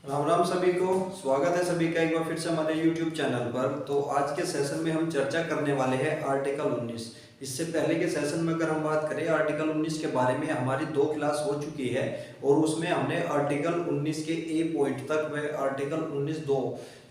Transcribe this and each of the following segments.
राम राम सभी को। स्वागत है सभी का एक बार फिर से हमारे YouTube चैनल पर। तो आज के सेशन में हम चर्चा करने वाले हैं आर्टिकल 19। इससे पहले के सेशन में अगर हम बात करें आर्टिकल 19 के बारे में, हमारी 2 क्लास हो चुकी है और उसमें हमने आर्टिकल 19 के ए पॉइंट तक व आर्टिकल 19(2)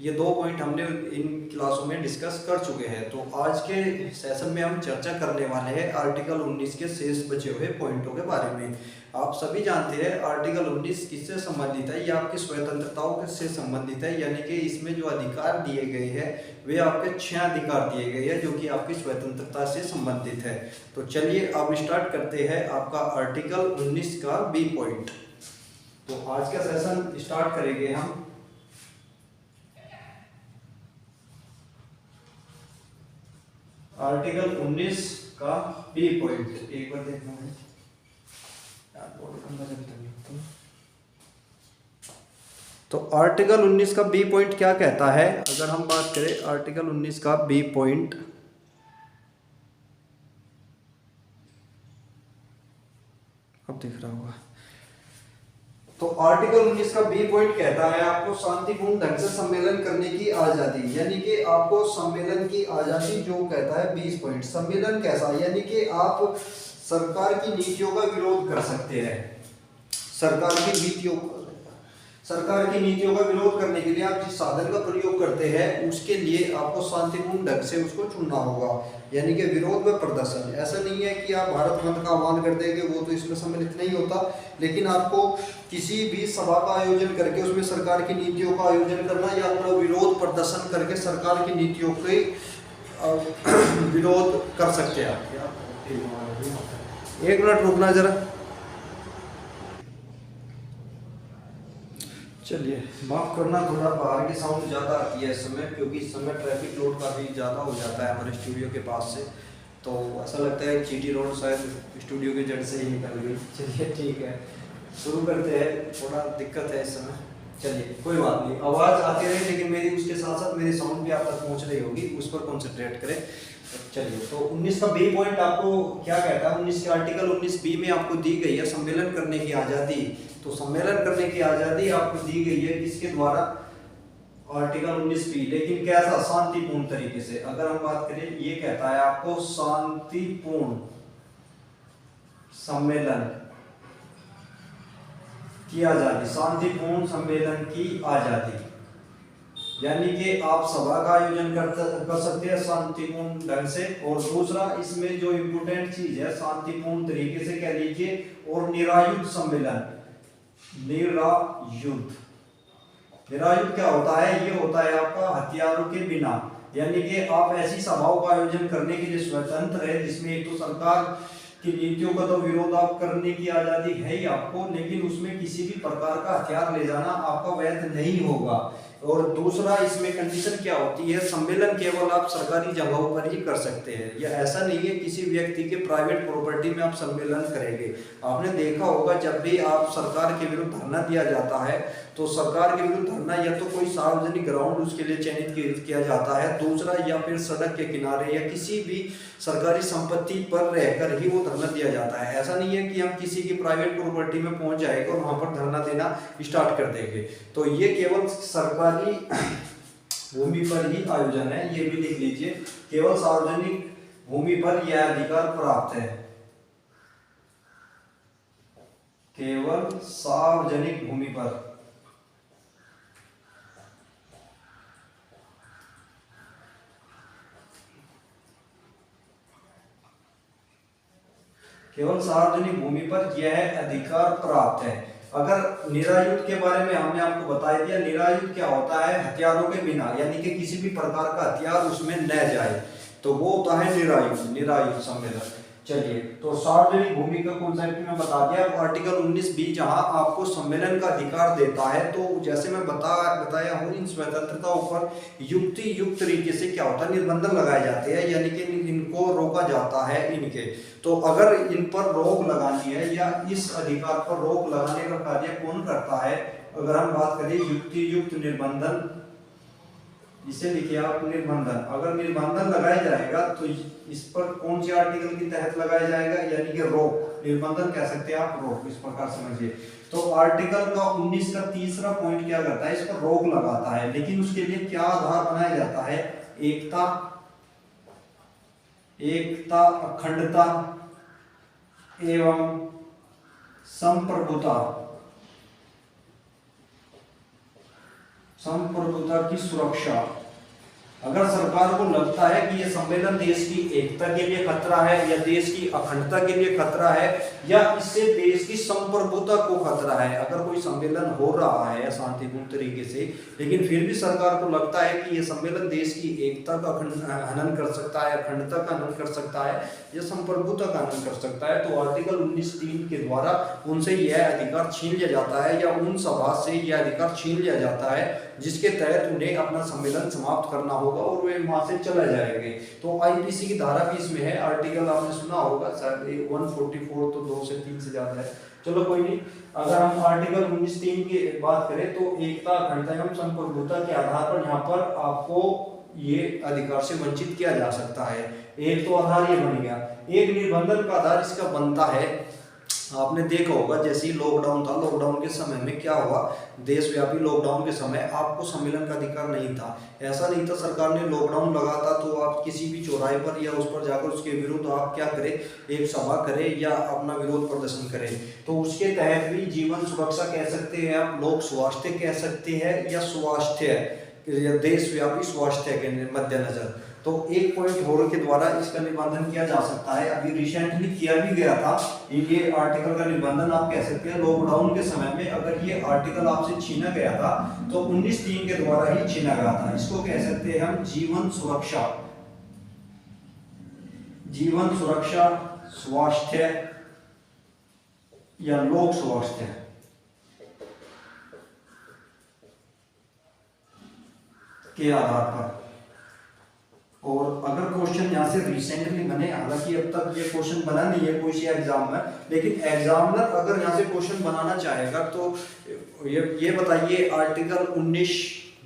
ये 2 पॉइंट हमने इन क्लासों में डिस्कस कर चुके हैं। तो आज के सेशन में हम चर्चा करने वाले हैं आर्टिकल 19 के शेष बचे हुए पॉइंटों के बारे में। आप सभी जानते हैं आर्टिकल 19 किससे संबंधित है, ये आपकी स्वतंत्रताओं से संबंधित है, यानी कि इसमें जो अधिकार दिए गए हैं वे आपके 6 अधिकार दिए गए हैं जो कि आपकी स्वतंत्रता से संबंधित है। तो चलिए अब स्टार्ट करते हैं आपका आर्टिकल 19 का बी पॉइंट। तो आज का सेशन स्टार्ट करेंगे हम आर्टिकल 19 का बी पॉइंट। एक बार देखना है तो आर्टिकल 19 का बी पॉइंट क्या कहता है। अगर हम बात करें आर्टिकल 19 का बी पॉइंट, अब दिख रहा होगा। तो आर्टिकल 19 का बी पॉइंट कहता है आपको शांतिपूर्ण ढंग से सम्मेलन करने की आजादी, यानी कि आपको सम्मेलन की आजादी जो कहता है 20 पॉइंट। सम्मेलन कैसा, यानी कि आप सरकार की नीतियों का विरोध कर सकते हैं। सरकार की नीतियों का विरोध करने के लिए आप जिस साधन का प्रयोग करते हैं उसके लिए आपको शांतिपूर्ण ढंग से उसको चुनना होगा, यानी कि विरोध व प्रदर्शन। ऐसा नहीं है कि आप भारत बंद का आह्वान कर देंगे, वो तो इसमें सम्मिलित नहीं होता, लेकिन आपको किसी भी सभा का आयोजन करके उसमें सरकार की नीतियों का आयोजन करना या अपना विरोध प्रदर्शन करके सरकार की नीतियों के विरोध कर सकते हैं आप। एक मिनट रुकना जरा। चलिए माफ करना, थोड़ा बाहर की साउंड ज़्यादा आती है इस समय, क्योंकि इस समय ट्रैफिक लोड काफ़ी ज़्यादा हो जाता है हमारे स्टूडियो के पास से। तो ऐसा लगता है जीटी रोड शायद स्टूडियो के जड़ से ही निकल गई। चलिए ठीक है, शुरू करते हैं। थोड़ा दिक्कत है इस समय, चलिए कोई बात नहीं, आवाज़ आती रहे लेकिन मेरी उसके साथ साथ मेरी साउंड भी आप तक पहुँच रही होगी, उस पर कॉन्सेंट्रेट करें। चलिए तो 19 का बी पॉइंट आपको क्या कहता है। 19 के आर्टिकल 19 बी में आपको दी गई है सम्मेलन करने की आज़ादी। तो सम्मेलन करने की आज़ादी आपको दी गई है किसके द्वारा, आर्टिकल 19 बी, लेकिन कैसा, शांतिपूर्ण तरीके से। अगर हम बात करें, ये कहता है आपको शांतिपूर्ण सम्मेलन की आज़ादी, शांतिपूर्ण सम्मेलन की आज़ादी, यानी कि आप सभा का आयोजन कर सकते हैं शांतिपूर्ण ढंग से। और दूसरा इसमें जो इम्पोर्टेंट चीज है, शांतिपूर्ण तरीके से कह लीजिए, और निरायुध सम्मेलन। निरायुध क्या होता है, ये होता है आपका हथियारों के बिना, यानी कि आप ऐसी सभाओं का आयोजन करने के लिए स्वतंत्र है जिसमें एक तो सरकार की नीतियों का तो विरोध आप करने की आजादी है ही आपको, लेकिन उसमें किसी भी प्रकार का हथियार ले जाना आपका वैध नहीं होगा। और दूसरा इसमें कंडीशन क्या होती है, सम्मेलन केवल आप सरकारी जगहों पर ही कर सकते हैं। या ऐसा नहीं है किसी व्यक्ति के प्राइवेट प्रॉपर्टी में आप सम्मेलन करेंगे। आपने देखा होगा जब भी आप सरकार के विरुद्ध धरना दिया जाता है तो सरकार के विरुद्ध धरना या तो कोई सार्वजनिक ग्राउंड उसके लिए चयनित किया जाता है, दूसरा या फिर सड़क के किनारे या किसी भी सरकारी संपत्ति पर रहकर ही वो धरना दिया जाता है। ऐसा नहीं है कि हम किसी की प्राइवेट प्रॉपर्टी में पहुंच जाएगा और वहां पर धरना देना स्टार्ट कर देंगे। तो ये केवल सरकारी भूमि पर ही आयोजन है, ये भी लिख लीजिए, केवल सार्वजनिक भूमि पर यह अधिकार प्राप्त है, केवल सार्वजनिक भूमि पर। केवल सार्वजनिक भूमि पर यह अधिकार प्राप्त है। अगर निरायुध के बारे में हमने आपको बता दिया, निरायुध क्या होता है, हथियारों के बिना, यानी कि किसी भी प्रकार का हथियार उसमें न जाए, तो वो होता है निरायुध सम्मेलन। चलिए तो सार्वजनिक भूमि का कॉन्सेप्ट में बता दिया। आर्टिकल 19 बी जहां आपको सम्मेलन का अधिकार देता है, तो जैसे मैं बताया हूँ, इन स्वतंत्रताओं पर युक्त तरीके से क्या होता है, निर्बंधन लगाए जाते हैं, यानी कि इनको रोका जाता है इनके। तो अगर इन पर रोक लगानी है या इस अधिकार पर रोक लगाने का कार्य कौन करता है, अगर हम बात करें युक्त निर्बंधन, इसे लिखिए आप निर्बंधन। अगर निर्बंधन लगाया जाएगा तो इस पर कौन से आर्टिकल के तहत लगाया जाएगा, यानी कि रोक, निर्बंधन कह सकते हैं आप, रोक, इस प्रकार समझिए। तो आर्टिकल का 19 का तीसरा पॉइंट क्या करता है, इस पर रोक लगाता है, लेकिन उसके लिए क्या आधार बनाया जाता है, एकता, अखंडता एवं संप्रभुता की सुरक्षा। अगर सरकार को लगता है कि यह सम्मेलन देश की एकता के लिए खतरा है या देश की अखंडता के लिए खतरा है या इससे देश की संप्रभुता को खतरा है, अगर कोई सम्मेलन हो रहा है शांतिपूर्ण तरीके से, लेकिन फिर भी सरकार को लगता है कि यह सम्मेलन देश की एकता का हनन कर सकता है, अखंडता का हनन कर सकता है या संप्रभुता का हनन कर सकता है, तो आर्टिकल 19(3) के द्वारा उनसे यह अधिकार छीन लिया जाता है या उन सभा से यह अधिकार छीन लिया जाता है जिसके तहत उन्हें अपना सम्मेलन समाप्त करना होगा और वे वहां से चले जाएंगे। तो आईपीसी की धारा भी इसमें है, आर्टिकल आपने सुना होगा शायद 144, तो 2 से 3 से ज्यादा है, चलो कोई नहीं। अगर हम आर्टिकल 19(3) की बात करें तो एकता, अखंडता एवं संप्रभुता के आधार पर यहाँ पर आपको ये अधिकार से वंचित किया जा सकता है। एक तो आधार ये बन गया, एक निर्बंधन का आधार इसका बनता है, आपने देखा होगा जैसे ही लॉकडाउन था, लॉकडाउन के समय में क्या हुआ, देशव्यापी लॉकडाउन के समय आपको सम्मेलन का अधिकार नहीं था। ऐसा नहीं था सरकार ने लॉकडाउन लगा था तो आप किसी भी चौराहे पर या उस पर जाकर उसके विरुद्ध आप क्या करें, एक सभा करें या अपना विरोध प्रदर्शन करें। तो उसके तहत भी जीवन सुरक्षा कह सकते हैं आप, लोक स्वास्थ्य कह सकते हैं या स्वास्थ्य या देशव्यापी स्वास्थ्य के मद्देनजर, तो एक पॉइंट होर के द्वारा इसका निबंधन किया जा सकता है। अभी रिसेंटली किया भी गया था ये आर्टिकल का निबंधन, आप कह सकते हैं लॉकडाउन के समय में अगर ये आर्टिकल आपसे छीना गया था तो 19(3) के द्वारा ही छीना गया था। इसको कह सकते हैं हम जीवन सुरक्षा, स्वास्थ्य या लोक स्वास्थ्य के आधार पर। और अगर क्वेश्चन यहाँ से रिसेंटली बने, हालांकि अब तक ये क्वेश्चन बना नहीं है कोई से एग्जाम में, लेकिन एग्जामिनर अगर यहाँ से क्वेश्चन बनाना चाहेगा तो ये बताइए आर्टिकल 19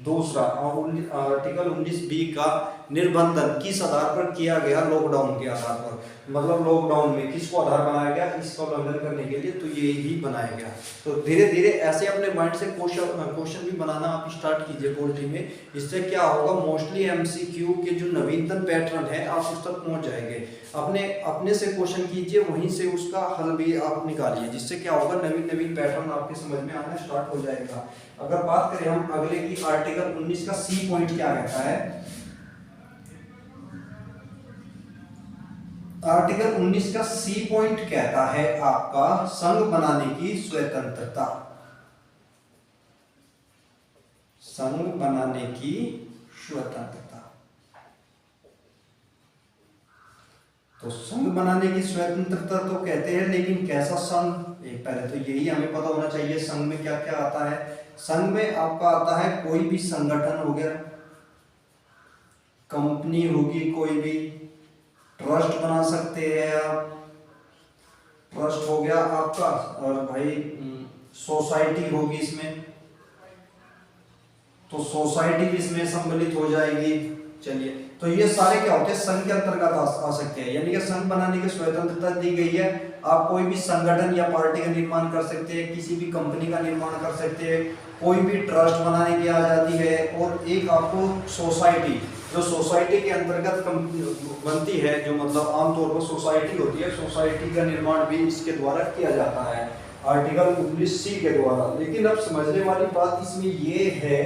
दूसरा आर्टिकल 19(b) का निर्बंधन किस आधार पर किया गया, लॉकडाउन के आधार पर, मतलब लॉकडाउन में किसको आधार बनाया गया, इसका उल्लंघन करने के लिए, तो ये ही बनाया गया। तो धीरे धीरे ऐसे अपने माइंड से क्वेश्चन भी बनाना आप स्टार्ट कीजिए पोल्ट्री में, इससे क्या होगा, मोस्टली एमसीक्यू के जो नवीनतम पैटर्न है आप उस तक पहुंच जाएंगे। अपने से क्वेश्चन कीजिए, वहीं से उसका हल भी आप निकालिए, जिससे क्या होगा, नवीन पैटर्न आपके समझ में आना स्टार्ट हो जाएगा। अगर बात करें हम अगले की, आर्टिकल 19 का सी पॉइंट क्या कहता है, आर्टिकल 19 का सी पॉइंट कहता है आपका संघ बनाने की स्वतंत्रता, संघ बनाने की स्वतंत्रता। तो संघ बनाने की स्वतंत्रता तो कहते हैं, लेकिन कैसा संघ, एक पहले तो यही हमें पता होना चाहिए संघ में क्या क्या आता है। संघ में आपका आता है कोई भी संगठन हो गया, कंपनी होगी कोई भी, ट्रस्ट बना सकते हैं आप, ट्रस्ट हो गया आपका, और भाई सोसाइटी होगी इसमें, तो सोसाइटी भी इसमें सम्मिलित हो जाएगी। चलिए, तो ये सारे क्या होते हैं, संघ के अंतर्गत आ सकते हैं, यानी कि संघ बनाने की स्वतंत्रता दी गई है। आप कोई भी संगठन या पार्टी का निर्माण कर सकते हैं, किसी भी कंपनी का निर्माण कर सकते हैं, कोई भी ट्रस्ट बनाने की आजादी है, और एक आपको सोसाइटी, जो सोसाइटी के अंतर्गत बनती है, जो मतलब आमतौर पर सोसाइटी होती है, सोसाइटी का निर्माण भी इसके द्वारा किया जाता है आर्टिकल 19(c) के द्वारा। लेकिन अब समझने वाली बात इसमें ये है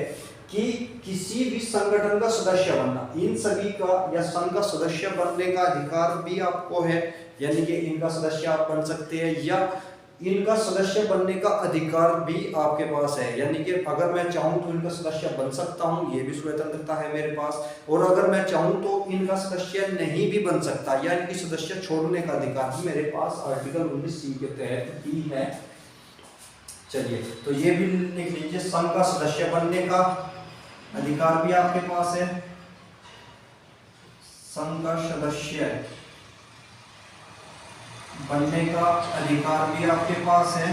कि किसी भी संगठन का सदस्य बनना, इन सभी का या संघ का सदस्य बनने का अधिकार भी आपको है, यानी कि इनका सदस्य आप बन सकते हैं या इनका सदस्य बनने का अधिकार भी आपके पास है, यानी कि अगर मैं चाहूं तो इनका सदस्य बन सकता हूं, ये भी स्वतंत्रता है मेरे पास, और अगर मैं चाहूं तो इनका सदस्य नहीं भी बन सकता, या इनकी सदस्य छोड़ने का अधिकार भी मेरे पास आर्टिकल 19(c) के तहत ही है। चलिए, तो ये भी लिख लीजिए, संघ का सदस्य बनने का अधिकार भी आपके पास है, संघ का सदस्य बनने का अधिकार भी आपके पास है,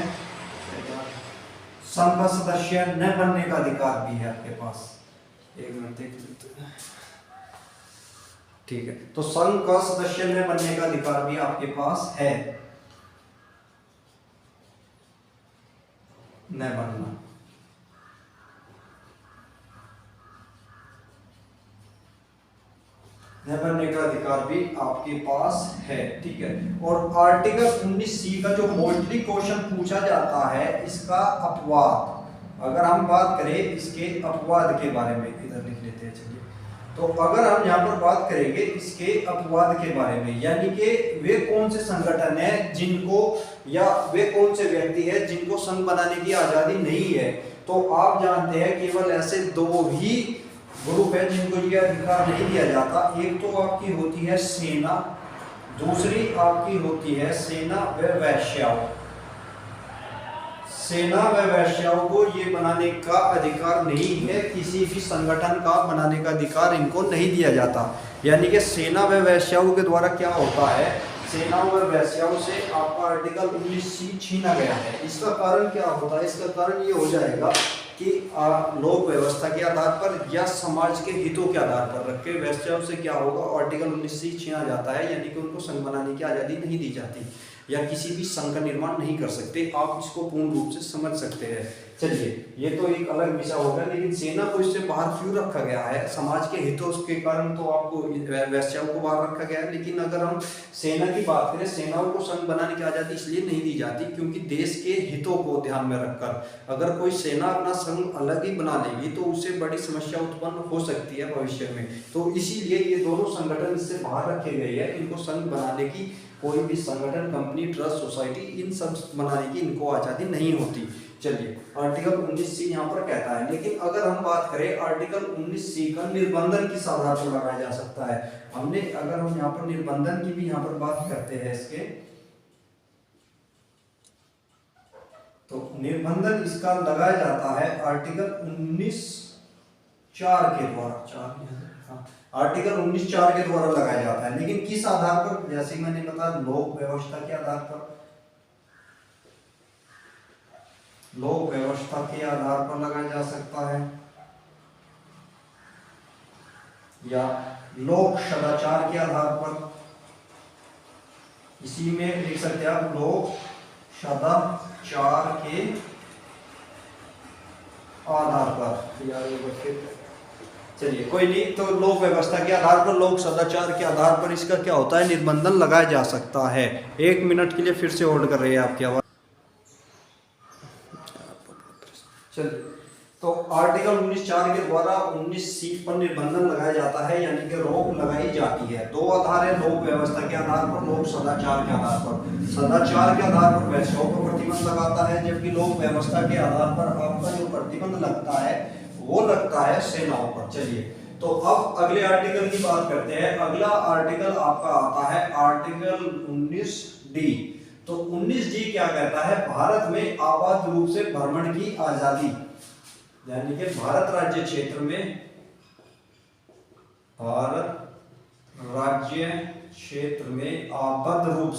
संघ का सदस्य न बनने का अधिकार भी है आपके पास। एक मिनट देख लेते हैं, ठीक है, तो संघ का सदस्य में बनने का अधिकार भी आपके पास है, न बनना। न बनने का अधिकार भी आपके पास है, ठीक है। और आर्टिकल 19C का जो मोस्टली क्वेश्चन पूछा जाता है, इसका अपवाद, अगर हम बात करें इसके अपवाद के बारे में, इधर लिख लेते हैं चलिए। तो अगर हम यहाँ पर बात करेंगे इसके अपवाद के बारे में, यानी कि वे कौन से संगठन है जिनको, या वे कौन से व्यक्ति है जिनको संघ बनाने की आजादी नहीं है, तो आप जानते हैं केवल ऐसे दो ही ग्रुप है जिनको ये अधिकार नहीं दिया जाता। एक तो आपकी होती है सेना, दूसरी आपकी होती है सेना व वैश्याओं। सेना व वैश्याओं को ये बनाने का अधिकार नहीं है, किसी भी संगठन का बनाने का अधिकार इनको नहीं दिया जाता। यानी कि सेना व वैश्याओं के द्वारा क्या होता है, सेना व वैश्याओं से आपका आर्टिकल 19C छीना गया है। इसका कारण क्या होता है, इसका कारण ये हो जाएगा कि लोक व्यवस्था के आधार पर या समाज के हितों के आधार पर रख के वैश्याओं से क्या होगा, आर्टिकल 19C छीना जाता है, यानी कि उनको संघ बनाने की आज़ादी नहीं दी जाती या किसी भी संघ का निर्माण नहीं कर सकते। आप इसको पूर्ण रूप से समझ सकते हैं। चलिए, ये तो एक अलग विषय होगा, लेकिन सेना को इससे बाहर क्यों रखा गया है, समाज के हितों के कारण तो आपको वैश्याओं को बाहर रखा गया है। लेकिन अगर हम सेना की बात करें, सेनाओं को संघ बनाने की आज़ादी इसलिए नहीं दी जाती क्योंकि देश के हितों को ध्यान में रखकर अगर कोई सेना अपना संघ अलग ही बना लेगी तो उससे बड़ी समस्या उत्पन्न हो सकती है भविष्य में। तो इसीलिए ये दोनों संगठन इससे बाहर रखे गए हैं। इनको संघ बनाने की कोई भी संगठन, कंपनी, ट्रस्ट, सोसाइटी, इन सब बनाने की इनको आज़ादी नहीं होती। चलिए, आर्टिकल 19C यहाँ पर कहता है। लेकिन अगर हम बात करें आर्टिकल 19C का निर्बंधन किस आधार पर लगाया जा सकता है, अगर हम यहाँ पर निर्बंधन की भी यहाँ पर बात करते हैं इसके, तो निर्बंधन इसका लगाया जाता है आर्टिकल 19(4) के द्वारा, आर्टिकल 19(4) के द्वारा लगाया जाता है। लेकिन किस आधार पर, जैसे मैंने बताया, लोक व्यवस्था के आधार पर, लोक व्यवस्था के आधार पर लगाया जा सकता है, या लोक सदाचार के आधार पर, इसी में लिख सकते हैं आप लोक सदाचार के आधार पर। चलिए, कोई नहीं, तो लोक व्यवस्था के आधार पर, लोक सदाचार के आधार पर इसका क्या होता है, निर्बंधन लगाया जा सकता है। 1 मिनट के लिए फिर से होल्ड कर रही है आपकी आवाज। चलिए, तो आर्टिकल 19(4) के द्वारा 19C पर निर्बंधन लगाया जाता है, यानी कि रोक लगाई जाती है। 2 आधार है, लोक व्यवस्था के आधार पर, लोक सदाचार के आधार पर। सदाचार के आधार पर वैश्याओं पर प्रतिबंध लगाता है, जबकि लोक व्यवस्था के आधार पर आपका जो प्रतिबंध लगता है वो लगता है सेनाओं पर। चलिए, तो अब अगले आर्टिकल की बात करते हैं। अगला आर्टिकल आपका आता है आर्टिकल 19D। तो 19D क्या कहता है, भारत में आबाद रूप से भ्रमण की आजादी, यानी कि भारत राज्य क्षेत्र में, भारत राज्य क्षेत्र में आबद्ध रूप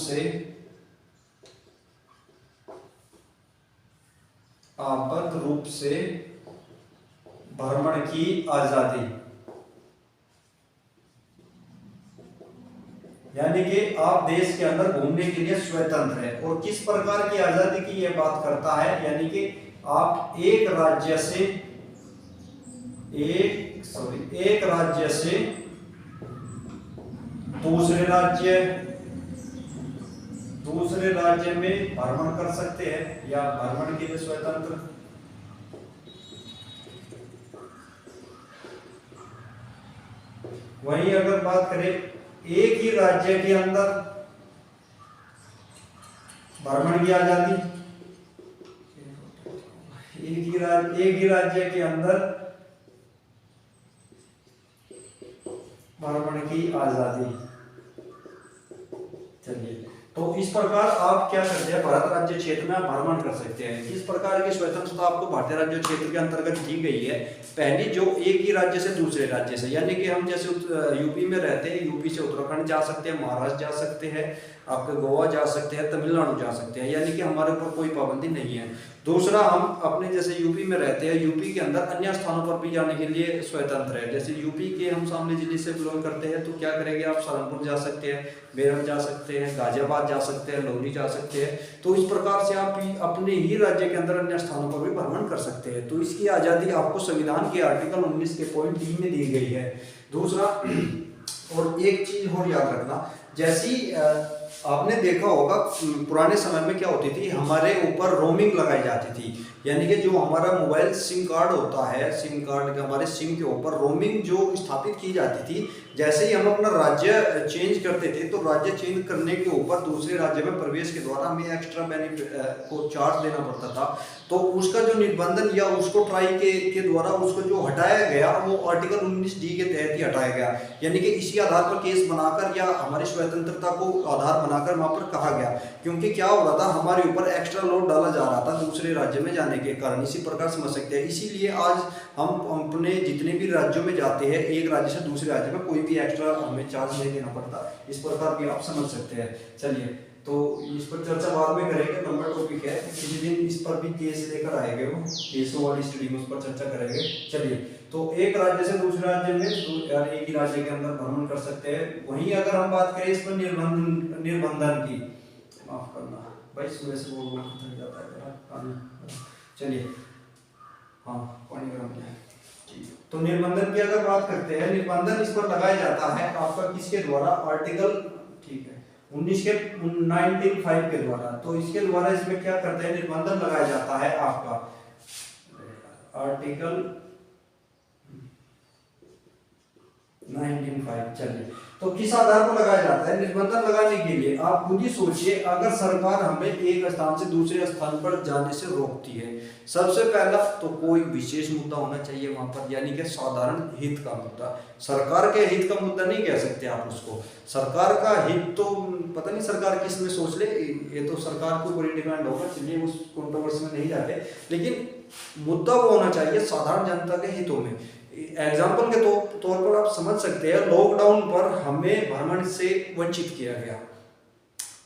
से भ्रमण की आजादी, यानी कि आप देश के अंदर घूमने के लिए स्वतंत्र है। और किस प्रकार की आजादी की यह बात करता है, यानी कि आप एक राज्य से दूसरे राज्य में भ्रमण कर सकते हैं, या भ्रमण के लिए स्वतंत्र। वहीं अगर बात करें एक ही राज्य के अंदर भ्रमण की आजादी, एक ही राज्य के अंदर भ्रमण की आजादी। चलिए, तो इस प्रकार आप क्या करते हैं, भारत राज्य क्षेत्र में आप भ्रमण कर सकते हैं। इस प्रकार की स्वतंत्रता आपको भारतीय राज्य क्षेत्र के अंतर्गत दी गई है। पहली जो एक ही राज्य से दूसरे राज्य से, यानी कि हम जैसे यूपी में रहते हैं, यूपी से उत्तराखंड जा सकते हैं, महाराष्ट्र जा सकते हैं, आपके गोवा जा सकते हैं, तमिलनाडु जा सकते हैं, यानी कि हमारे ऊपर कोई पाबंदी नहीं है। दूसरा, हम अपने जैसे यूपी में रहते हैं, यूपी के अंदर अन्य स्थानों पर भी जाने के लिए स्वतंत्र है। जैसे यूपी के हम सामने जिले से बिलोंग करते हैं तो क्या करेंगे, आप सहारनपुर जा सकते हैं, मेरठ जा सकते हैं, गाजियाबाद जा सकते हैं, लौरी जा सकते हैं। तो इस प्रकार से आप अपने ही राज्य के अंदर अन्य स्थानों पर भी भ्रमण कर सकते हैं। तो इसकी आज़ादी आपको संविधान के आर्टिकल 19 के पॉइंट 3 में दी गई है। दूसरा, और एक चीज और याद रखना, जैसी आपने देखा होगा पुराने समय में क्या होती थी, हमारे ऊपर रोमिंग लगाई जाती थी, यानी कि जो हमारा मोबाइल सिम कार्ड होता है, सिम कार्ड के हमारे सिम के ऊपर रोमिंग जो स्थापित की जाती थी। जैसे ही हम अपना राज्य चेंज करते थे तो राज्य चेंज करने के ऊपर दूसरे राज्य में प्रवेश के द्वारा हमें एक्स्ट्रा बेनिफिट को चार्ज देना पड़ता था। तो उसका जो निबंधन या उसको ट्राई के द्वारा उसको जो हटाया गया वो आर्टिकल 19D के तहत ही हटाया गया, यानी कि इसी आधार पर केस बनाकर या हमारी स्वतंत्रता को आधार बनाकर वहां पर कहा गया। क्योंकि क्या हो रहा था, हमारे ऊपर एक्स्ट्रा लोड डाला जा रहा था दूसरे राज्य में जाने के कारण, इसी प्रकार समझ सकते हैं। इसीलिए आज हम अपने जितने भी राज्यों में जाते हैं, एक राज्य से दूसरे राज्य में कोई भी एक्स्ट्रा हमें चार्ज नहीं देना पड़ता। इस प्रकार भी आप समझ सकते हैं। चलिए, तो इस पर चर्चा बाद में करेंगे, लंबा टॉपिक है, किसी दिन इस पर भी केस लेकर आएंगे, वो केसों वाली स्टडी में उस पर चर्चा करेंगे। चलिए, तो एक राज्य से दूसरे राज्य में एक ही राज्य के अंदर भ्रमण कर सकते हैं। वहीं अगर हम बात करें इस पर निर्बंधन की, माफ करना भाई, सुबह से बोल खत्म जाता है। चलिए, हाँ, पानी गर्म किया है। तो निर्बंधन की अगर बात करते हैं, निर्बंधन इस पर लगाया जाता है आपका किसके द्वारा, आर्टिकल, ठीक है, 1905 के द्वारा। तो इसके द्वारा इसमें क्या करते हैं, निर्बंधन लगाया जाता है आपका आर्टिकल 1905। चलिए, तो किस आधार पर लगाया जाता है निर्बंधन लगाने के लिए, आप खुद ही सोचिए। अगर सरकार हमें एक स्थान से दूसरे स्थान पर जाने से रोकती है, सबसे पहला तो कोई विशेष मुद्दा होना चाहिए वहां पर, यानी कि साधारण हित का मुद्दा। सरकार के हित का मुद्दा नहीं कह सकते आप उसको, सरकार का हित तो पता नहीं सरकार किस में सोच ले, ये तो सरकार के ऊपर डिपेंड होगा। चलिए, उस कंट्रोवर्सी में नहीं जाते, लेकिन मुद्दा वो होना चाहिए साधारण जनता के हितों में। एग्जाम्पल के तौर पर आप समझ सकते हैं, लॉकडाउन पर हमें भ्रमण से वंचित किया गया,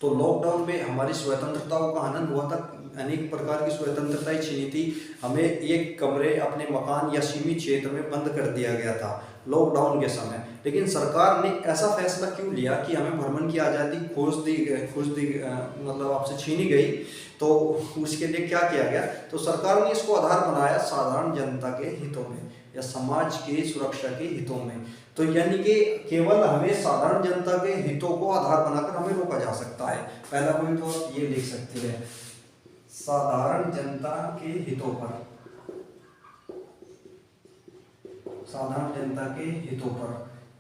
तो लॉकडाउन में हमारी स्वतंत्रताओं का हनन हुआ था, अनेक प्रकार की स्वतंत्रताएं छीनी थी, हमें एक कमरे अपने मकान या सीमित क्षेत्र में बंद कर दिया गया था लॉकडाउन के समय। लेकिन सरकार ने ऐसा फैसला क्यों लिया कि हमें भ्रमण की आज़ादी खोज दी मतलब आपसे छीनी गई, तो उसके लिए क्या किया गया, तो सरकार ने इसको आधार बनाया साधारण जनता के हितों में या समाज की सुरक्षा के हितों में। तो यानी कि केवल हमें साधारण जनता के हितों को आधार बनाकर हमें रोका जा सकता है। पहला पॉइंट तो आप ये लिख सकते हैं, साधारण जनता के हितों पर, साधारण जनता के हितों पर।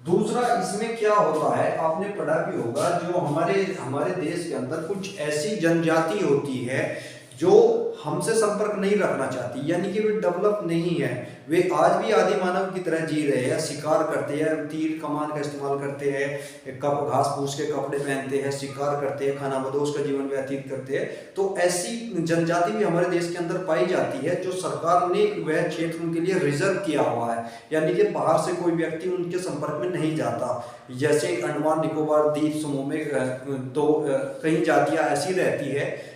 दूसरा, इसमें क्या होता है आपने पढ़ा भी होगा, जो हमारे देश के अंदर कुछ ऐसी जनजाति होती है जो हमसे संपर्क नहीं रखना चाहती, यानी कि वे डेवलप नहीं है, वे आज भी आदि मानव की तरह जी रहे हैं, शिकार करते हैं, तीर कमान का इस्तेमाल करते हैं, घास फूस के कपड़े पहनते हैं, शिकार करते हैं, खानाबदोश का जीवन व्यतीत करते हैं। तो ऐसी जनजाति भी हमारे देश के अंदर पाई जाती है, जो सरकार ने वह क्षेत्र उनके लिए रिजर्व किया हुआ है, यानी कि बाहर से कोई व्यक्ति उनके संपर्क में नहीं जाता। जैसे अंडमान निकोबार द्वीप समूह में तो कई जातियां ऐसी रहती है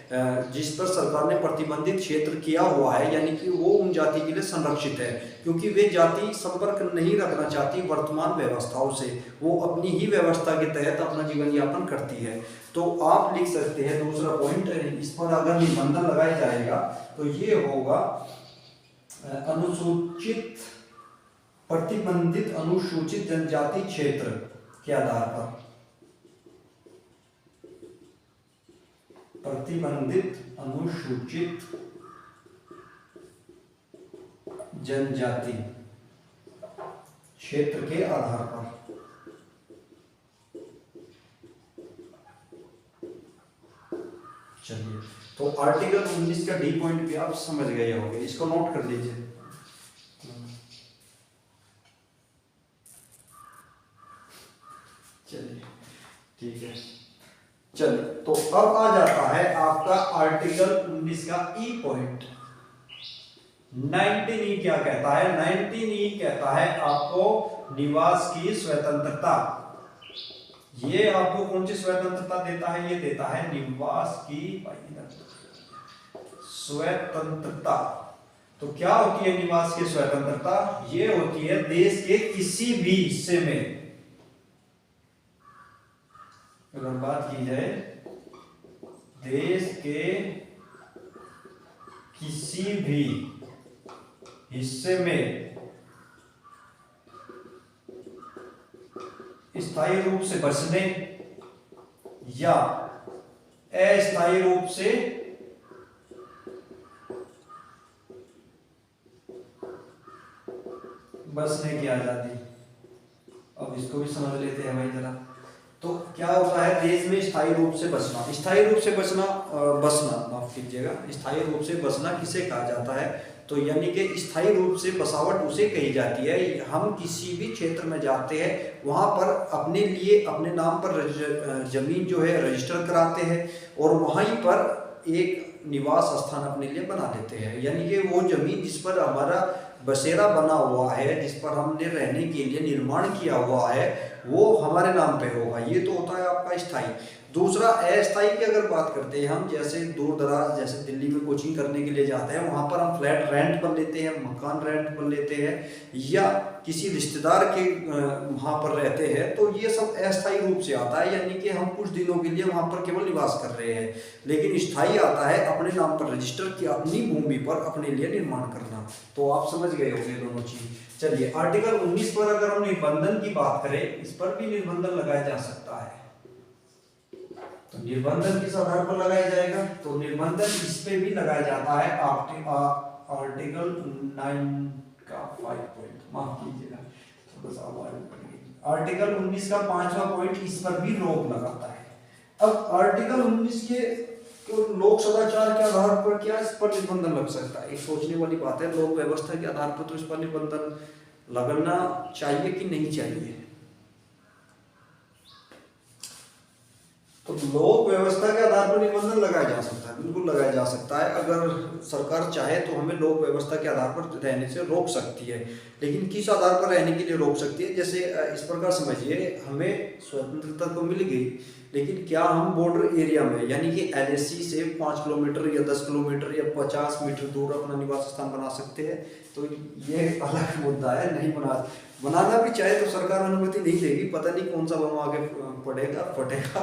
जिस पर सरकार ने प्रतिबंधित क्षेत्र किया हुआ है, यानी कि वो उन जाति के लिए संरक्षित है, क्योंकि वे जाति संपर्क नहीं रखना चाहती वर्तमान व्यवस्थाओं से, वो अपनी ही व्यवस्था के तहत अपना जीवन यापन करती है। तो आप लिख सकते हैं दूसरा पॉइंट, इस पर अगर निबंधन लगाया जाएगा तो ये होगा अनुसूचित, प्रतिबंधित अनुसूचित जनजाति क्षेत्र के आधार पर, प्रतिबंधित अनुसूचित जनजाति क्षेत्र के आधार पर। चलिए, तो आर्टिकल 19 का डी पॉइंट भी आप समझ गए होंगे, इसको नोट कर लीजिए। चलिए, ठीक है। चलिए, तो अब आ जाता है आपका आर्टिकल 19 का ई पॉइंट। 19E क्या कहता है, 19E कहता है आपको निवास की स्वतंत्रता, ये आपको कौन सी स्वतंत्रता देता है? ये देता है निवास की स्वतंत्रता। तो क्या होती है निवास की स्वतंत्रता? ये होती है देश के किसी भी हिस्से में, अगर बात की जाए देश के किसी भी हिस्से में स्थायी रूप से बसने या अस्थायी रूप से बसने की आजादी। अब इसको भी समझ लेते हैं भाई जरा। तो क्या होता है देश में स्थायी रूप से बसना? स्थायी रूप से बसना माफ कीजिएगा, स्थायी रूप से बसना किसे कहा जाता है? तो यानी कि स्थायी रूप से बसावट उसे कही जाती है, हम किसी भी क्षेत्र में जाते हैं वहां पर अपने लिए अपने नाम पर जमीन जो है रजिस्टर कराते हैं और वहीं पर एक निवास स्थान अपने लिए बना लेते हैं। यानी कि वो जमीन जिस पर हमारा बसेरा बना हुआ है, जिस पर हमने रहने के लिए निर्माण किया हुआ है, वो हमारे नाम पे होगा। ये तो होता है आपका स्थायी। दूसरा अस्थायी की अगर बात करते हैं हम, जैसे दूर दराज जैसे दिल्ली में कोचिंग करने के लिए जाते हैं, वहां पर हम फ्लैट रेंट पर लेते हैं, मकान रेंट पर लेते हैं या किसी रिश्तेदार के वहां पर रहते हैं, तो ये सब अस्थायी रूप से आता है, यानी कि हम कुछ दिनों के लिए वहां पर केवल निवास कर रहे हैं। लेकिन स्थायी आता है अपने नाम पर रजिस्टर किया, अपनी भूमि पर अपने लिए निर्माण करना। तो आप समझ गए होंगे दोनों चीज। चलिए आर्टिकल 19 पर अगर हम निबंधन की बात करें, इस पर भी निबंधन लगाया जा सकता है। तो निबंधन किस आधार पर लगाया जाएगा? तो निबंधन इस पे भी लगाया जाता है आर्टिकल 9 का 5 पॉइंट, माफ कीजिएगा थोड़ा सा आवाज। आर्टिकल 19 का 5वां पॉइंट इस पर भी रोक लगाता है। अब आर्टिकल 19 के तो लोक सदाचार के आधार पर क्या इस पर निबंधन लग सकता है? एक सोचने वाली बात है। लोक व्यवस्था के आधार पर तो इस पर निबंधन लगना चाहिए कि नहीं चाहिए? तो लोक व्यवस्था के आधार पर निबंधन लगाया जा सकता है, बिल्कुल लगाया जा सकता है। अगर सरकार चाहे तो हमें लोक व्यवस्था के आधार पर रहने से रोक सकती है। लेकिन किस आधार पर रहने के लिए रोक सकती है? जैसे इस प्रकार समझिए, हमें स्वतंत्रता तो मिल गई, लेकिन क्या हम बॉर्डर एरिया में यानी कि LAC से 5 किलोमीटर या 10 किलोमीटर या 50 मीटर दूर अपना निवास स्थान बना सकते हैं? तो ये अलग मुद्दा है। नहीं बनाना भी चाहे तो सरकार अनुमति नहीं देगी, पता नहीं कौन सा बम आगे पड़ेगा फटेगा,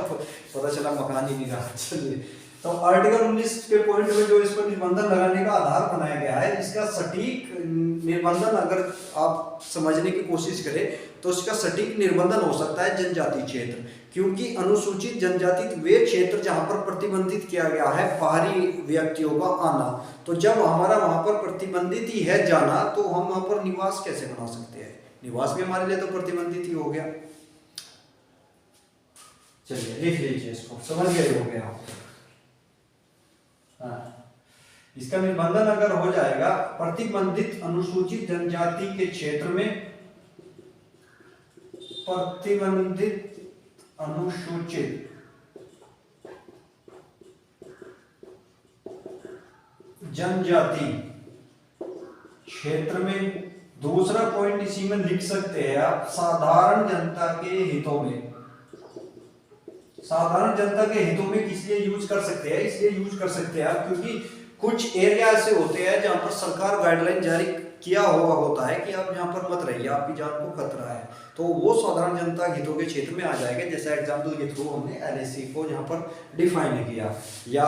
पता चला मकान ही नहीं रहा। चलिए, तो आर्टिकल 19 के पॉइंट में जो इस पर निबंधन लगाने का आधार बनाया गया है, इसका सटीक निबंधन अगर आप समझने की कोशिश करें तो इसका सटीक निबंधन हो सकता है जनजाति क्षेत्र, क्योंकि अनुसूचित जनजाति वे क्षेत्र जहां पर प्रतिबंधित किया गया है बाहरी व्यक्तियों का आना। तो जब हमारा वहां पर प्रतिबंधित ही है जाना, तो हम वहां पर निवास कैसे बना सकते हैं? निवास भी हमारे लिए तो प्रतिबंधित ही हो गया। चलिए लिख लीजिए इसको, समझ गए हो गया आप? हाँ, इसका निबंधन अगर हो जाएगा प्रतिबंधित अनुसूचित जनजाति के क्षेत्र में, प्रतिबंधित अनुसूचित जनजाति क्षेत्र में। दूसरा पॉइंट इसी में लिख सकते हैं आप, साधारण जनता के हितों में। साधारण जनता के हितों में किस लिए यूज कर सकते हैं? इसलिए यूज कर सकते हैं आप क्योंकि कुछ एरिया ऐसे होते हैं जहां पर सरकार गाइडलाइन जारी किया हुआ होता है कि आप यहाँ पर मत रहिए, आपकी जान को खतरा है, तो वो साधारण जनता हितों के क्षेत्र में आ जाएगा। जैसे एग्जाम्पल के थ्रू हमने LAC को यहाँ पर डिफाइन किया, या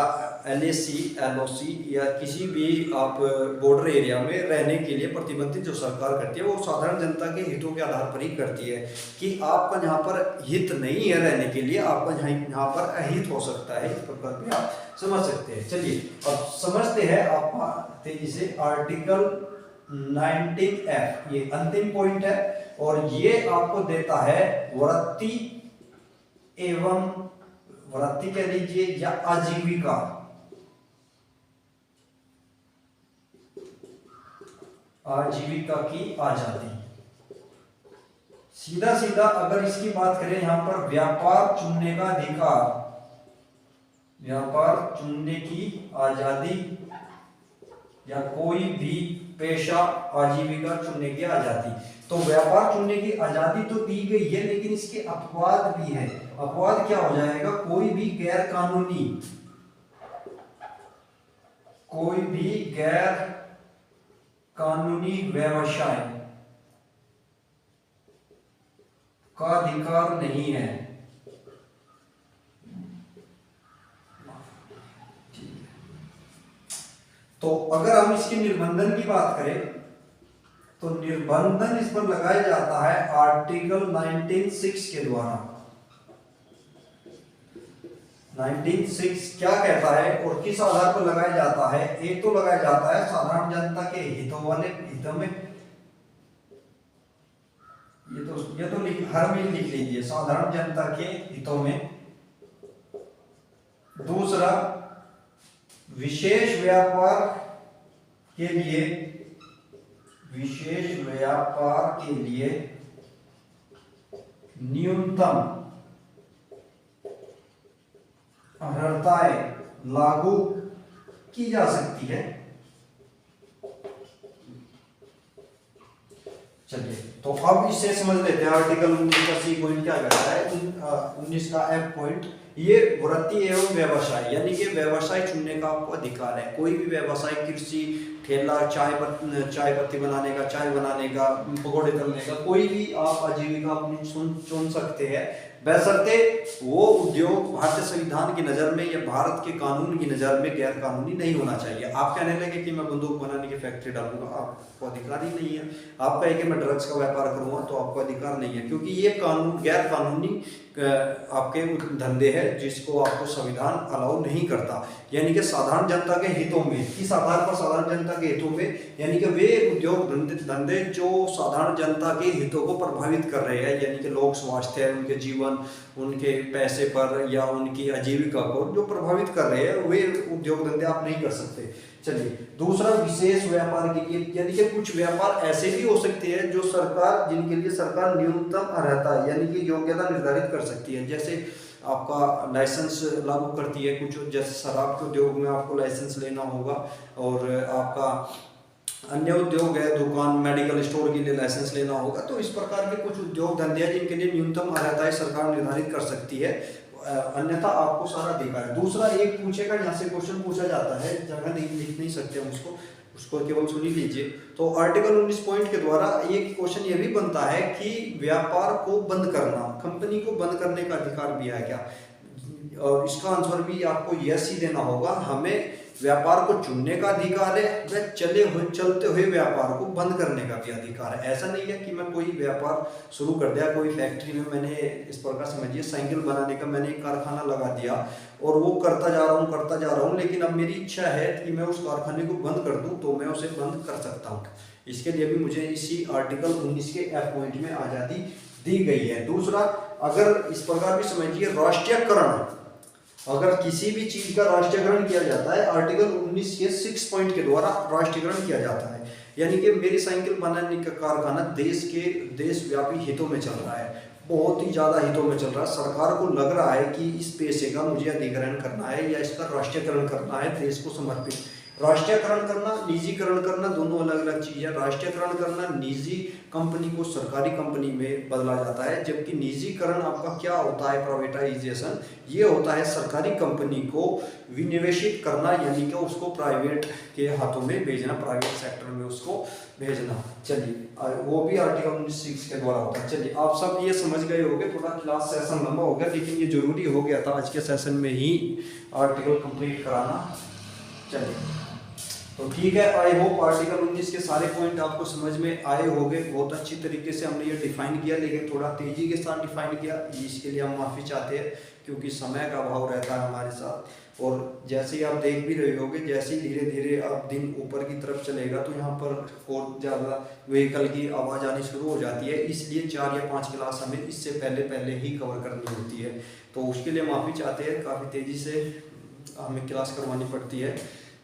LAC LOC या किसी भी आप बॉर्डर एरिया में रहने के लिए प्रतिबंधित जो सरकार करती है वो साधारण जनता के हितों के आधार पर ही करती है कि आपका यहाँ पर हित नहीं है रहने के लिए, आपका यहाँ पर अहित हो सकता है। इस प्रकार में आप समझ सकते हैं। चलिए अब समझते हैं आप तेजी से। आर्टिकल 19F ये अंतिम पॉइंट है और ये आपको देता है वृत्ति एवं वृत्ति कह लीजिए या आजीविका, आजीविका की आजादी। सीधा सीधा अगर इसकी बात करें, यहां पर व्यापार चुनने का अधिकार, व्यापार चुनने की आजादी या कोई भी पेशा आजीविका चुनने की आजादी। तो व्यापार चुनने की आजादी तो दी गई है, लेकिन इसके अपवाद भी है। अपवाद क्या हो जाएगा? कोई भी गैर कानूनी व्यवसाय का अधिकार नहीं है। तो अगर हम इसके निर्बंधन की बात करें तो निर्बंधन इस पर लगाया जाता है आर्टिकल 19(6) के द्वारा। 19(6) क्या कहता है और किस आधार पर लगाया जाता है? एक तो लगाया जाता है साधारण जनता के हितों में, ये तो हर में लिख लीजिए, साधारण जनता के हितों में। दूसरा, विशेष व्यापार के लिए न्यूनतम अर्हताएं लागू की जा सकती है। चलिए, तो अब इसे समझ लेते हैं। आर्टिकल 19 का सी पॉइंट क्या कहता है? 19 का एफ पॉइंट, ये वृत्ति एवं व्यवसाय, यानी कि व्यवसाय चुनने का आपको अधिकार है। कोई भी व्यवसाय, कृषि, ठेला, चाय पत्ती बनाने का, चाय बनाने का, पकौड़े तलने का, कोई भी आप आजीविका अपनी चुन सकते हैं, बशर्ते वो उद्योग भारतीय संविधान की नज़र में या भारत के कानून की नज़र में गैर कानूनी नहीं होना चाहिए। आप कहने लगे कि मैं बंदूक बनाने की फैक्ट्री डालूंगा, आपको अधिकार ही नहीं है। आप कहें कि मैं ड्रग्स का व्यापार करूंगा, तो आपको अधिकार नहीं है, क्योंकि ये कानून गैर कानूनी आपके धंधे हैं जिसको आपको संविधान अलाउ नहीं करता। यानी कि साधारण जनता के हितों में, किस आधार पर? साधारण जनता के हितों में, यानी कि वे उद्योग धंधे जो साधारण जनता के हितों को प्रभावित कर रहे हैं, यानी कि लोक स्वास्थ्य, उनके जीवन, उनके पैसे पर या उनकी आजीविका को जो प्रभावित कर रहे हैं, वे उद्योग धंधे आप नहीं कर सकते। चलिए, दूसरा, विशेष व्यापार के लिए, यानी कि कुछ व्यापार ऐसे भी हो सकते हैं जो सरकार, जिनके लिए सरकार न्यूनतम अर्हता यानी कि योग्यता निर्धारित कर सकती है। जैसे आपका लाइसेंस लागू करती है कुछ, जैसे शराब के उद्योग में आपको लाइसेंस लेना होगा, और आपका अन्य उद्योग है, दुकान, मेडिकल स्टोर के लिए लाइसेंस लेना होगा। तो इस प्रकार के कुछ उद्योग धंधे हैं जिनके लिए न्यूनतम अर्हताएं सरकार निर्धारित कर सकती है, अन्यथा आपको सारा अधिकार है। दूसरा, एक पूछेगा, यहाँ से क्वेश्चन पूछा जाता है, जगह नहीं लिख नहीं सकते हम उसको केवल सुन ही लीजिए। तो आर्टिकल 19 पॉइंट के द्वारा एक क्वेश्चन ये भी बनता है कि व्यापार को बंद करना, कंपनी को बंद करने का अधिकार भी है क्या? और इसका आंसर भी आपको यस ही देना होगा। हमें व्यापार को चुनने का अधिकार है, व चलते हुए व्यापार को बंद करने का भी अधिकार है। ऐसा नहीं है कि मैं कोई व्यापार शुरू कर दिया, कोई फैक्ट्री में मैंने, इस प्रकार समझिए साइकिल बनाने का मैंने एक कारखाना लगा दिया और वो करता जा रहा हूँ, लेकिन अब मेरी इच्छा है कि मैं उस कारखाने को बंद कर दूं, तो मैं उसे बंद कर सकता हूँ। इसके लिए भी मुझे इसी आर्टिकल 19 के एफ पॉइंट में आज़ादी दी गई है। दूसरा, अगर इस प्रकार भी समझिए, राष्ट्रीयकरण, अगर किसी भी चीज का राष्ट्रीयकरण किया जाता है, आर्टिकल 19 के 6 पॉइंट के द्वारा राष्ट्रीयकरण किया जाता है। यानी कि मेरी साइकिल बनाने का कारखाना देशव्यापी हितों में चल रहा है, बहुत ही ज़्यादा हितों में चल रहा है। सरकार को लग रहा है कि इस पैसे का मुझे अधिग्रहण करना है या इसका राष्ट्रीयकरण करना है, देश को समर्पित। राष्ट्रीयकरण करना, निजीकरण करना, दोनों अलग अलग चीज़ है। राष्ट्रीयकरण करना, निजी कंपनी को सरकारी कंपनी में बदला जाता है, जबकि निजीकरण आपका क्या होता है? प्राइवेटाइजेशन। ये होता है सरकारी कंपनी को विनिवेशित करना, यानी कि उसको प्राइवेट के हाथों में भेजना, प्राइवेट सेक्टर में उसको भेजना। चलिए, वो भी आर्टिकल 19(6) के द्वारा होता है। चलिए, आप सब ये समझ गए होंगे। थोड़ा क्लास सेशन लंबा हो गया, लेकिन ये जरूरी हो गया था आज के सेशन में ही आर्टिकल कंप्लीट कराना। चलिए, तो ठीक है, आई होप आर्टिकल 19 के सारे पॉइंट आपको समझ में आए होंगे। बहुत अच्छी तरीके से हमने ये डिफाइन किया, लेकिन थोड़ा तेजी के साथ डिफाइन किया, इसके लिए हम माफ़ी चाहते हैं, क्योंकि समय का अभाव रहता है हमारे साथ। और जैसे ही आप देख भी रहे होंगे, जैसे ही धीरे धीरे आप दिन ऊपर की तरफ चलेगा, तो यहाँ पर और ज़्यादा व्हीकल की आवाज़ आनी शुरू हो जाती है, इसलिए 4 या 5 क्लास हमें इससे पहले ही कवर करनी होती है। तो उसके लिए माफ़ी चाहते हैं, काफ़ी तेज़ी से हमें क्लास करवानी पड़ती है।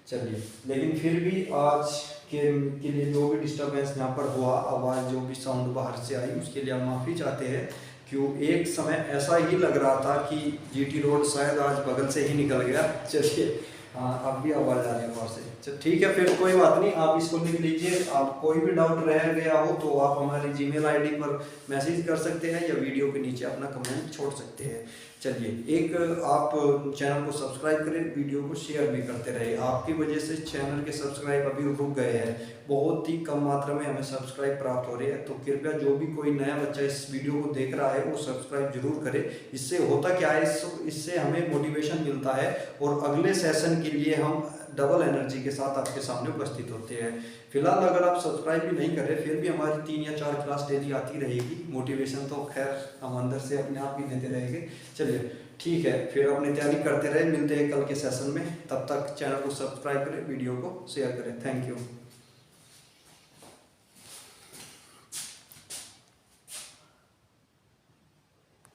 चलिए, लेकिन फिर भी आज के लिए जो भी डिस्टर्बेंस यहाँ पर हुआ, आवाज़ जो भी साउंड बाहर से आई, उसके लिए हम माफ़ी चाहते हैं। क्यों, एक समय ऐसा ही लग रहा था कि जीटी रोड शायद आज बगल से ही निकल गया। चलिए, हाँ अब भी आवाज आ रही है वहां से। चल ठीक है, फिर कोई बात नहीं, आप इसको लिख लीजिए। आप कोई भी डाउट रह गया हो तो आप हमारी जीमेल आईडी पर मैसेज कर सकते हैं या वीडियो के नीचे अपना कमेंट छोड़ सकते हैं। चलिए, एक आप चैनल को सब्सक्राइब करें, वीडियो को शेयर भी करते रहे। आपकी वजह से चैनल के सब्सक्राइब अभी रुक गए हैं, बहुत ही कम मात्रा में हमें सब्सक्राइब प्राप्त हो रहे हैं। तो कृपया जो भी कोई नया बच्चा इस वीडियो को देख रहा है वो सब्सक्राइब जरूर करे। इससे होता क्या है, इससे हमें मोटिवेशन मिलता है और अगले सेशन के लिए हम डबल एनर्जी के साथ आपके सामने उपस्थित होते हैं। फिलहाल अगर आप सब्सक्राइब भी नहीं कर रहे, फिर भी हमारी 3 या 4 क्लास डेली आती रहेगी। मोटिवेशन तो खैर हम अंदर से अपने आप ही देते रहेंगे। चलिए ठीक है, फिर अपनी तैयारी करते रहे, मिलते हैं कल के सेशन में। तब तक चैनल को सब्सक्राइब करें, वीडियो को शेयर करें। Thank you.